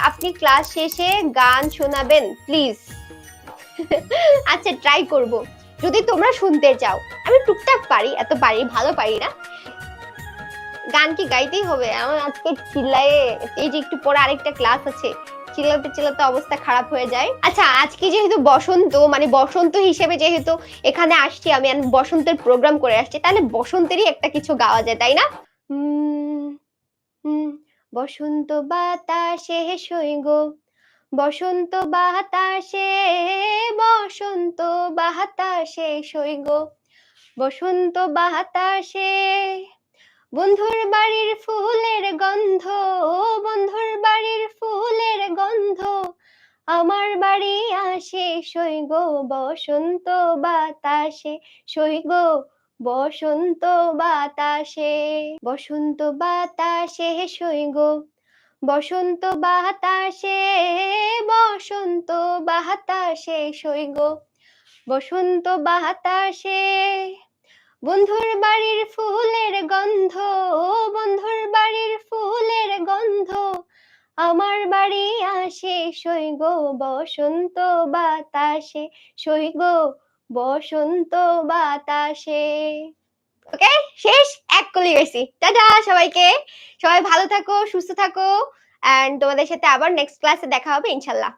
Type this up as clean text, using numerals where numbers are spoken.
আপনি ক্লাস শেষে গান শোনাবেন প্লিজ। আচ্ছা ট্রাই করব যদি তোমরা শুনতে চাও। আমি টুকটাক পারি, এত পারি ভালো পারি না। গান কি গাইতেই হবে? আমার আজকে চিল্লায়ে, এই যে একটু পরে আরেকটা ক্লাস আছে, চিল্লাতে চিল্লাতে অবস্থা খারাপ হয়ে যায়। আচ্ছা আজকে যেহেতু বসন্ত, মানে বসন্ত হিসেবে যেহেতু এখানে আসছি আমি, বসন্তের প্রোগ্রাম করে আসছি, তাহলে বসন্তেরই একটা কিছু গাওয়া যায় তাই না? বসন্ত বাতাসে সইগো, বসন্ত বাতাসে, বসন্ত বাতাসে সইগো, বসন্ত বাতাসে বন্ধুর বাড়ির ফুলের গন্ধ, বন্ধুর বাড়ির ফুলের গন্ধ আমার বাড়ি আসে সইগো, বসন্ত বাতাসে সইগো, বসন্ত বাতাসে, বসন্ত বাতাসে সইগো, বসন্ত বাতাসে, বসন্ত বাতাসে সইগো, বসন্ত বাতাসে বন্ধুর বাড়ির ফুলের গন্ধ, বন্ধুর বাড়ির ফুলের গন্ধ আমার বাড়ি আসে সইগো, বসন্ত বাতাসে সইগো, বসন্ত বাতাসে। ওকে শেষ, এক কলি গেছি। টাটা সবাইকে, সবাই ভালো থাকো, সুস্থ থাকো, এন্ড তোমাদের সাথে আবার নেক্সট ক্লাসে দেখা হবে ইনশাল্লাহ।